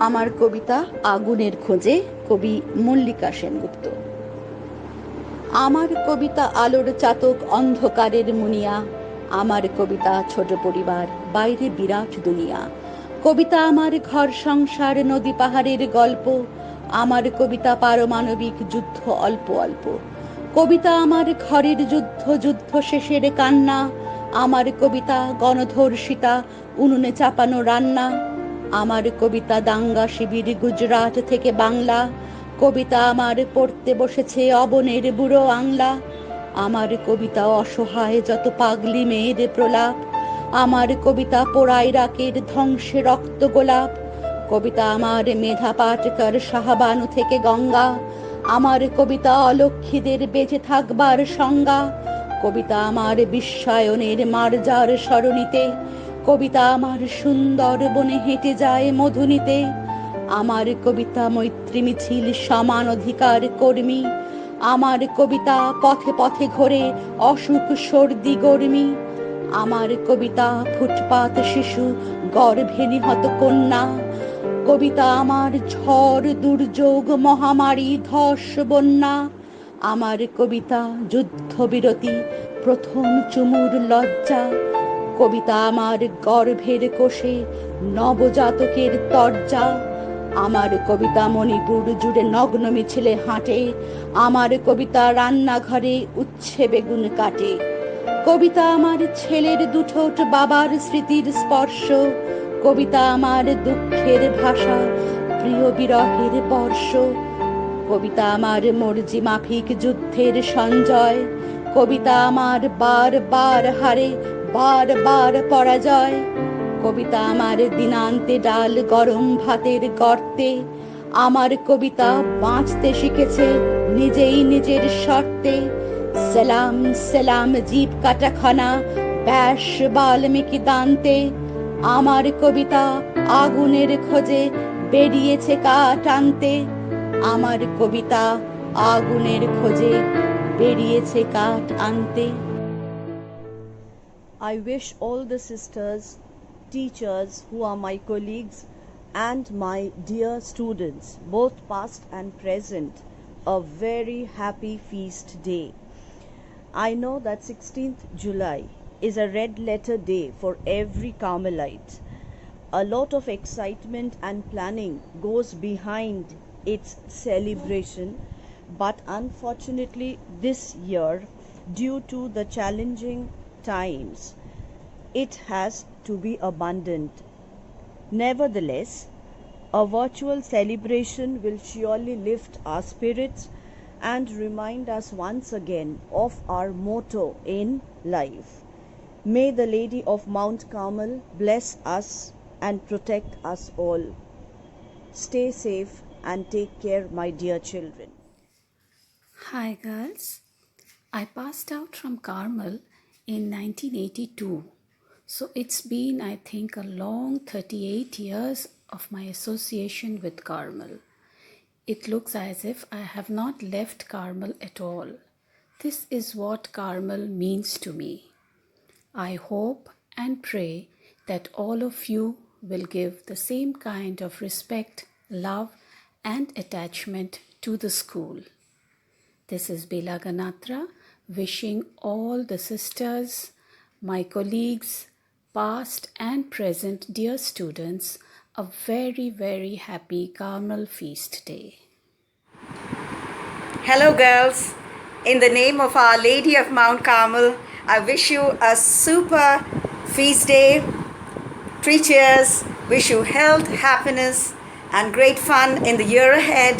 আমার কবিতা আগুনের খোঁজে, কবি মল্লিকা সেনগুপ্ত। আমার কবিতা আলোর চাতক, অন্ধকারের মুনিয়া। আমার কবিতা ছোট পরিবার, বাইরে বিরাট দুনিয়া। কবিতা আমার ঘর সংসার, নদী পাহাড়ের গল্প। আমার কবিতা পারমাণবিক যুদ্ধ অল্প অল্প। কবিতা আমার ঘরের যুদ্ধ, যুদ্ধ শেষের কান্না। আমার কবিতা গণধর্ষিতা, উনুনে চাপানো রান্না। আমার কবিতা দাঙ্গা শিবির, গুজরাট থেকে বাংলা। কবিতা আমার পড়তে বসেছে অবনের বুড়ো আংলা। আমার কবিতা অসহায় যত পাগলি মেয়ের প্রলাপ। আমার কবিতা পোড়া ইরাকের ধ্বংসে রক্ত গোলাপ। কবিতা আমার মেধা পাটকার, শাহবানু থেকে গঙ্গা। আমার কবিতা অলক্ষীদের বেঁচে থাকবার সংজ্ঞা। কবিতা আমার বিশ্বায়নের মার্জার সরণিতে। কবিতা আমার সুন্দর বনে হেঁটে যায় মধুনিতে। আমার কবিতা মৈত্রী মিছিল, সমান অধিকার কর্মী। আমার কবিতা পথে পথে ঘোরে অসুখ সর্দি গর্মি। আমার কবিতা ফুটপাত শিশু, গর্ভে নিহত কন্যা। কবিতা আমার ঝড় দুর্যোগ, মহামারী ধস বন্যা। আমার কবিতা যুদ্ধবিরতি, প্রথম চুমুর লজ্জা। কবিতা আমার গর্ভের কোষে নবজাতকের তরজা। আমার কবিতা মণিপুর জুড়ে নগ্ন মিছিলে হাঁটে। আমার কবিতা রান্নাঘরে উচ্ছে বেগুন কাটে। কবিতা আমার ছেলের দুঠোঁট, বাবার স্মৃতির স্পর্শ। কবিতা আমার দুঃখের ভাষা, প্রিয় বিরহের বর্ষ। কবিতা আমার মর্জি মাফিক যুদ্ধের সঞ্জয়। কবিতা আমার বার বার হারে, বার বার পরাজয়। কবিতা আমার দিনান্তে ডাল গরম ভাতের গর্তে। আমার কবিতা বাঁচতে শিখেছে নিজেই নিজের শর্তে। সেলাম সেলাম জীব কাটাখানা, ব্যাস বাল্মীকি দান্তে। আমার কবিতা আগুনের খোঁজে, বেরিয়েছে কাঠ আনতে। আমার কবিতা আগুনের খোঁজে, বেরিয়েছে কাঠ আনতে। I wish all the sisters, teachers who are my colleagues, and my dear students, both past and present, a very happy feast day. I know that 16th July is a red letter day for every Carmelite. A lot of excitement and planning goes behind its celebration, but unfortunately, this year, due to the challenging times, it has to be abandoned. Nevertheless, a virtual celebration will surely lift our spirits and remind us once again of our motto in life. May the Lady of Mount Carmel bless us and protect us all. Stay safe and take care, my dear children. Hi girls, I passed out from Carmel in 1982. So it's been, I think, a long 38 years of my association with Carmel. It looks as if I have not left Carmel at all. This is what Carmel means to me. I hope and pray that all of you will give the same kind of respect, love, and attachment to the school. This is Bela Ganatra wishing all the sisters, my colleagues, past and present dear students, a very, very happy Carmel Feast Day. Hello girls, in the name of Our Lady of Mount Carmel, I wish you a super feast day. 3 cheers, wish you health, happiness and great fun in the year ahead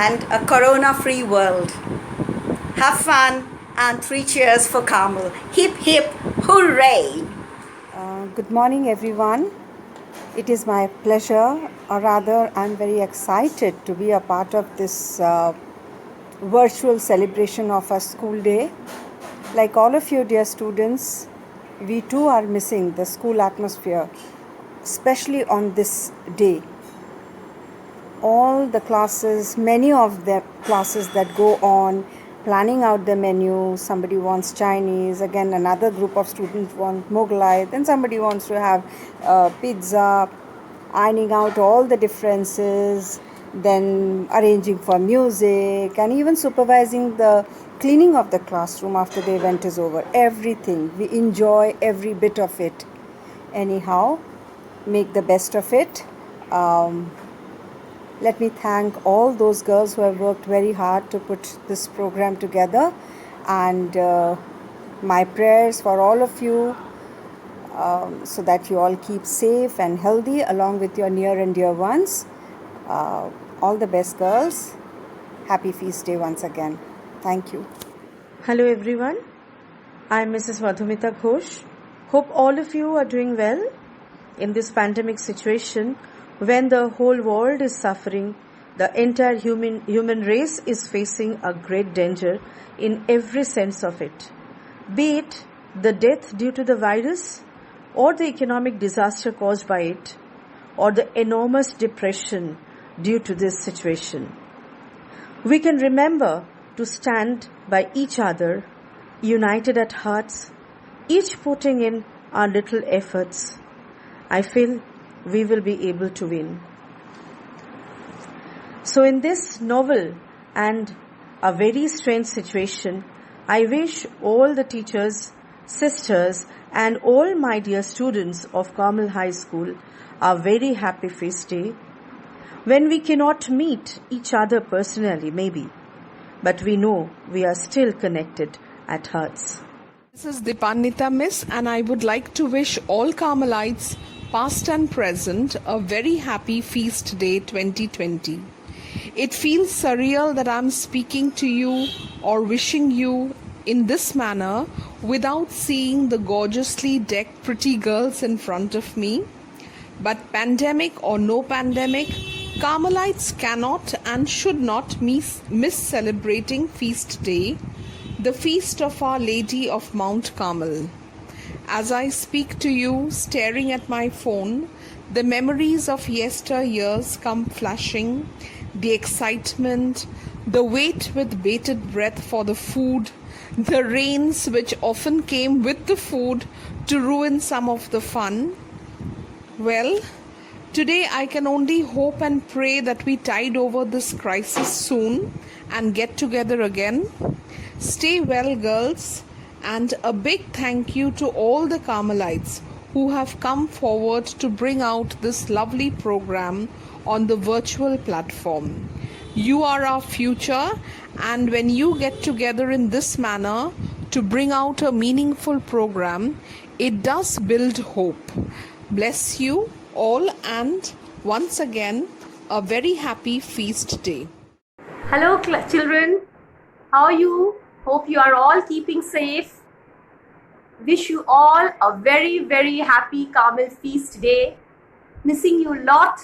and a corona-free world. Have fun and 3 cheers for Carmel. Hip hip hooray! Good morning everyone. It is my pleasure, or rather I'm very excited to be a part of this virtual celebration of our school day. Like all of you dear students, we too are missing the school atmosphere, especially on this day. All the classes, many of the classes that go on, planning out the menu. Somebody wants Chinese, again another group of students want Mughlai, then somebody wants to have pizza, ironing out all the differences, then arranging for music, and even supervising the cleaning of the classroom after the event is over. Everything. We enjoy every bit of it. Anyhow, make the best of it. Let me thank all those girls who have worked very hard to put this program together, and my prayers for all of you, so that you all keep safe and healthy along with your near and dear ones. All the best, girls. Happy Feast Day once again. Thank you. Hello everyone, I am Mrs. Madhumita Ghosh. Hope all of you are doing well in this pandemic situation when the whole world is suffering. The entire human race is facing a great danger in every sense of it. Be it the death due to the virus, or the economic disaster caused by it, or the enormous depression due to this situation. We can remember to stand by each other, united at hearts, each putting in our little efforts. I feel we will be able to win. So in this novel and a very strange situation, I wish all the teachers, sisters, and all my dear students of Carmel High School a very happy feast day, when we cannot meet each other personally maybe, but we know we are still connected at hearts. This is Dipannita Miss, and I would like to wish all Carmelites, past and present, a very happy Feast Day 2020. It feels surreal that I'm speaking to you or wishing you in this manner without seeing the gorgeously decked pretty girls in front of me. But pandemic or no pandemic, Carmelites cannot and should not miss celebrating Feast Day, the feast of Our Lady of Mount Carmel. As I speak to you, staring at my phone, the memories of yesteryears come flashing, the excitement, the wait with bated breath for the food, the rains which often came with the food to ruin some of the fun. Well, today I can only hope and pray that we tide over this crisis soon and get together again. Stay well, girls, and a big thank you to all the Carmelites who have come forward to bring out this lovely program on the virtual platform. You are our future, and when you get together in this manner to bring out a meaningful program, it does build hope. Bless you all, and once again, a very happy feast day. Hello children, how are you? Hope you are all keeping safe. Wish you all a very happy Carmel Feast Day. Missing you a lot.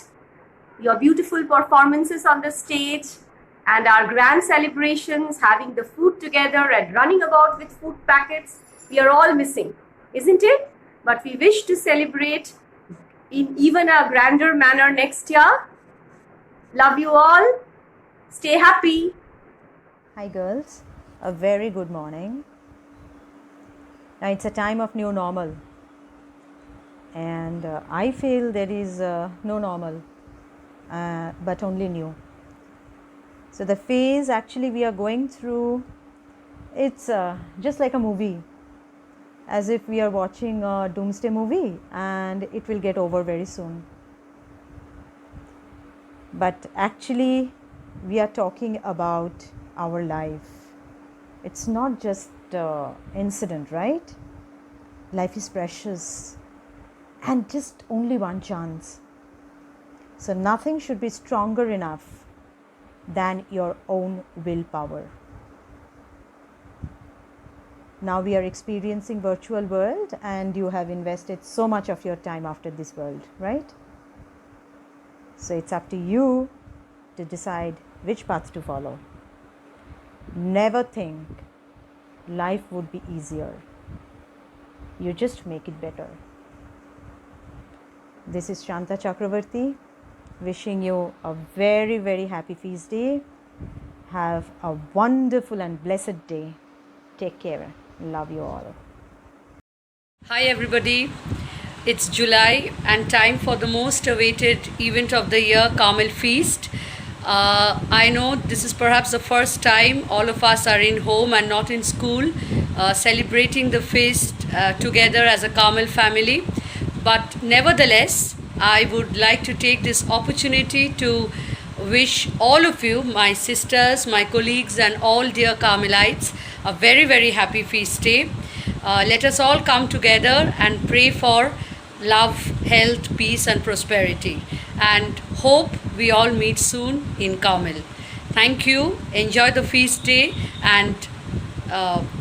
Your beautiful performances on the stage and our grand celebrations, having the food together and running about with food packets. We are all missing, isn't it? But we wish to celebrate in even a grander manner next year. Love you all. Stay happy. Hi girls, a very good morning. Now it's a time of new normal, and I feel there is no normal, but only new. So the phase actually we are going through, it's just like a movie, as if we are watching a doomsday movie and it will get over very soon. But actually we are talking about our life. It's not just incident, right? Life is precious and just only one chance. So nothing should be stronger enough than your own willpower. Now we are experiencing virtual world, and you have invested so much of your time after this world, right? So it's up to you to decide which path to follow. Never think life would be easier. You just make it better. This is Shanta Chakravarti, wishing you a very happy feast day. Have a wonderful and blessed day. Take care. Love you all. Hi everybody. It's July and time for the most awaited event of the year, Carmel Feast. I know this is perhaps the first time all of us are in home and not in school, celebrating the feast together as a Carmel family. But nevertheless, I would like to take this opportunity to wish all of you, my sisters, my colleagues, and all dear Carmelites, a very, very happy feast day. Let us all come together and pray for love, health, peace, and prosperity, and hope we all meet soon in Carmel. Thank you. Enjoy the feast day, and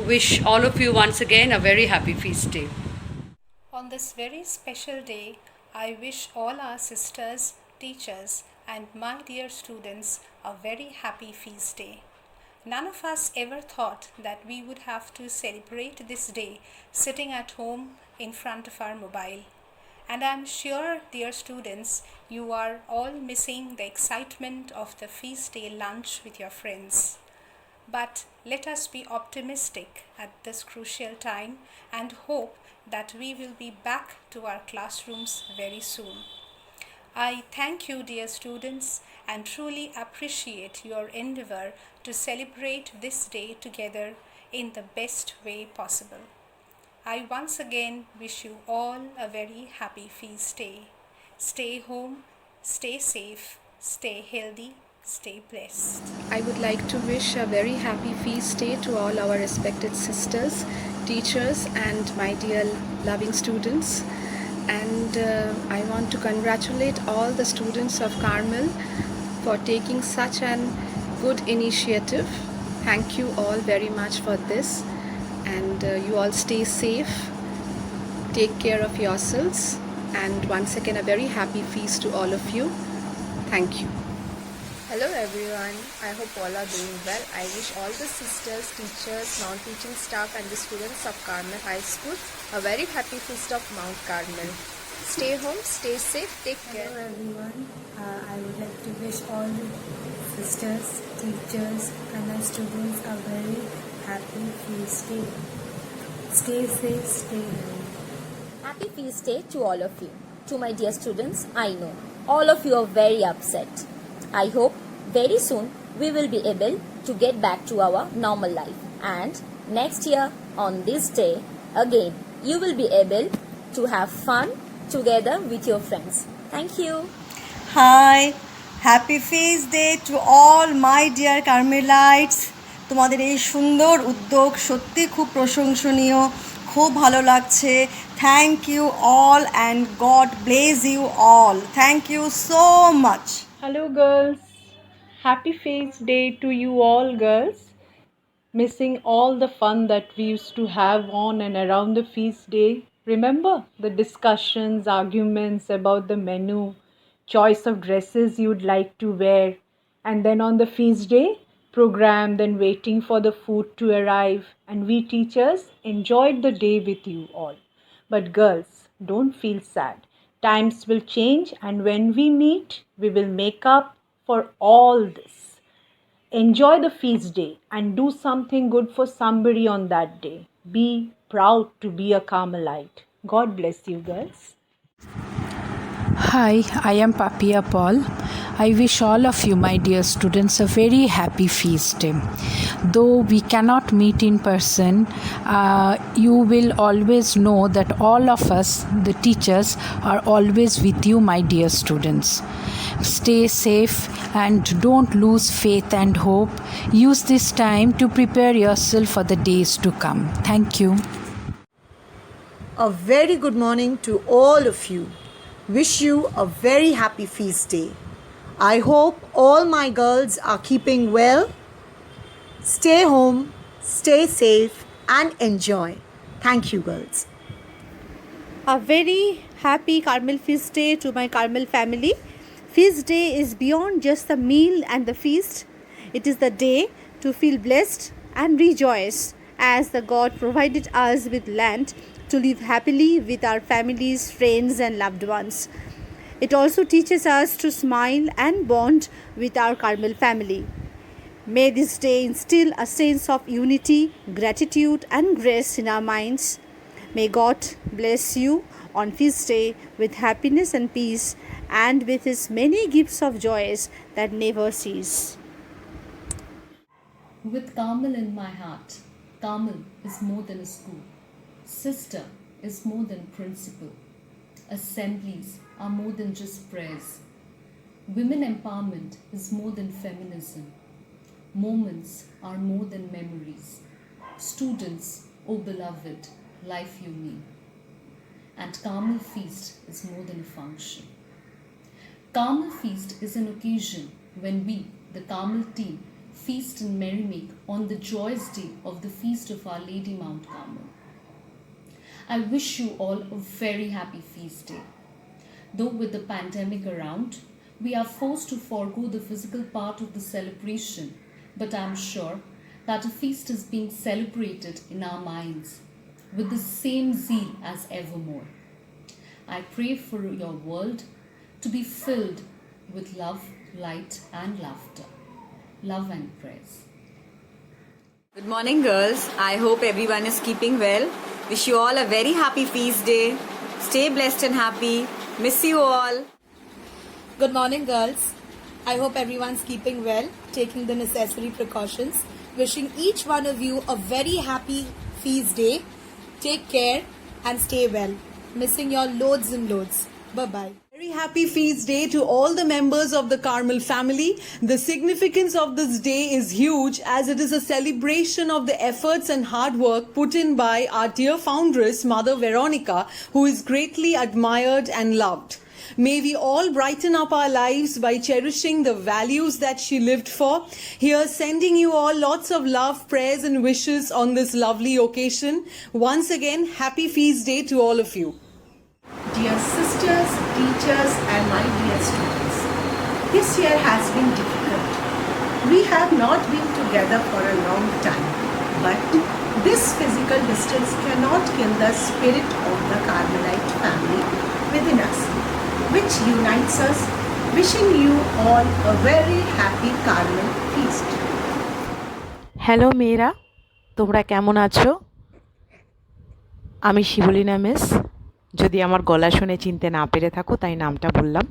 wish all of you once again a very happy feast day. On this very special day, I wish all our sisters, teachers, and my dear students a very happy feast day. None of us ever thought that we would have to celebrate this day sitting at home in front of our mobile. And I'm sure, dear students, you are all missing the excitement of the feast day lunch with your friends. But let us be optimistic at this crucial time and hope that we will be back to our classrooms very soon. I thank you, dear students, and truly appreciate your endeavor to celebrate this day together in the best way possible. I once again wish you all a very happy feast day. Stay home, stay safe, stay healthy, stay blessed. I would like to wish a very happy feast day to all our respected sisters, teachers, and my dear loving students. And I want to congratulate all the students of Carmel for taking such an good initiative. Thank you all very much for this, and you all stay safe, take care of yourselves, and once again a very happy feast to all of you. Thank you. Hello everyone, I hope all are doing well. I wish all the sisters, teachers, non-teaching staff and the students of Carmel High School a very happy feast of Mount Carmel. Stay home, stay safe, take care. Hello everyone, I would like to wish all the sisters, teachers and the students a very happy feast day. Stay safe, stay healthy. Happy feast day to all of you. To my dear students, I know all of you are very upset. I hope very soon we will be able to get back to our normal life, and next year on this day again you will be able to have fun together with your friends. Thank you. Hi, happy feast day to all my dear Carmelites. তোমাদের এই সুন্দর উদ্যোগ সত্যি খুব প্রশংসনীয়, খুব ভালো লাগছে। Thank you all and God bless you all. Thank you so much. Hello girls, happy feast day to you all girls. Missing all the fun that we used to have on and around the feast day. Remember the discussions, arguments about the menu, choice of dresses you'd like to wear, and then on the feast day, program, then waiting for the food to arrive, and we teachers enjoyed the day with you all. But girls, don't feel sad. Times will change, and when we meet, we will make up for all this. Enjoy the feast day and do something good for somebody on that day. Be proud to be a Carmelite. God bless you, girls. Hi, I am Papia Paul. I wish all of you, my dear students, a very happy feast day. Though we cannot meet in person, you will always know that all of us, the teachers, are always with you, my dear students. Stay safe and don't lose faith and hope. Use this time to prepare yourself for the days to come. Thank you. A very good morning to all of you. Wish you a very happy feast day. I hope all my girls are keeping well. Stay home, stay safe and enjoy. Thank you, girls. A very happy Carmel Feast Day to my Carmel family. Feast Day is beyond just the meal and the feast. It is the day to feel blessed and rejoice as the God provided us with land to live happily with our families, friends and loved ones. It also teaches us to smile and bond with our Carmel family. May this day instill a sense of unity, gratitude and grace in our minds. May God bless you on feast day with happiness and peace, and with his many gifts of joys that never cease. With Carmel in my heart, Carmel is more than a school. Sister is more than principal. Assemblies are more than just prayers. Women empowerment is more than feminism. Moments are more than memories. Students, oh beloved, life you mean. And Carmel Feast is more than a function. Carmel Feast is an occasion when we, the Carmel team, feast and merry-make on the joyous day of the feast of Our Lady Mount Carmel. I wish you all a very happy feast day. Though with the pandemic around, we are forced to forego the physical part of the celebration, but I am sure that a feast is being celebrated in our minds with the same zeal as evermore. I pray for your world to be filled with love, light and laughter. Love and prayers. Good morning, girls. I hope everyone is keeping well. Wish you all a very happy feast day. Stay blessed and happy. Miss you all. Good morning, girls. I hope everyone's keeping well, taking the necessary precautions. Wishing each one of you a very happy feast day. Take care and stay well. Missing you all loads and loads. Bye-bye. Very happy feast day to all the members of the Carmel family. The significance of this day is huge as it is a celebration of the efforts and hard work put in by our dear foundress, Mother Veronica, who is greatly admired and loved. May we all brighten up our lives by cherishing the values that she lived for. Here, sending you all lots of love, prayers and wishes on this lovely occasion. Once again, happy feast day to all of you. Dear sisters, teachers and my dear students, this year has been difficult. We have not been together for a long time, but this physical distance cannot kill the spirit of the Carmelite family within us, which unites us. Wishing you all a very happy Carmel feast. Hello মেয়েরা, তোমরা কেমন আছো? আমি শিবলীনা miss. যদি আমার গলা শুনে চিনতে না পেরে থাকো তাই নামটা বললাম।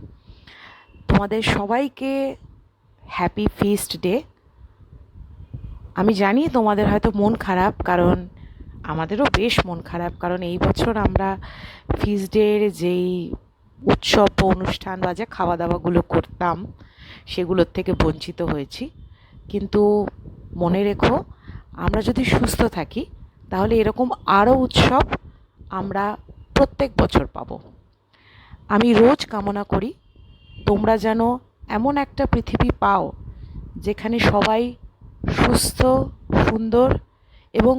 তোমাদের সবাইকে হ্যাপি ফিস্ট ডে। আমি জানি তোমাদের হয়তো মন খারাপ, কারণ আমাদেরও বেশ মন খারাপ, কারণ এই বছর আমরা ফিস্ট ডের যেই উৎসব অনুষ্ঠান বা যে খাওয়া দাওয়াগুলো করতাম সেগুলোর থেকে বঞ্চিত হয়েছি। কিন্তু মনে রেখো, আমরা যদি সুস্থ থাকি তাহলে এরকম আরও উৎসব আমরা প্রত্যেক বছর পাবো। আমি রোজ কামনা করি তোমরা যেন এমন একটা পৃথিবী পাও যেখানে সবাই সুস্থ, সুন্দর এবং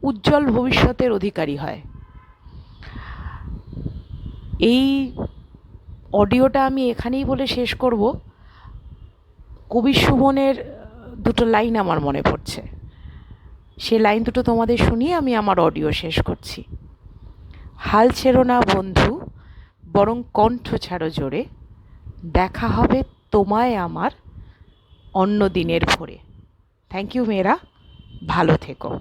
উজ্জ্বল ভবিষ্যতের অধিকারী হয়। এই অডিওটা আমি এখানেই বলে শেষ করব। কবি সুমনের দুটো লাইন আমার মনে পড়ছে, সে লাইন দুটো তোমাদের শুনিয়ে আমি আমার অডিও শেষ করছি। হাল ছেড়ো না বন্ধু, বরং কণ্ঠ ছাড়ো জোরে, দেখা হবে তোমায় আমার অন্য দিনের ভোরে। থ্যাংক ইউ মেয়েরা, ভালো থেকো।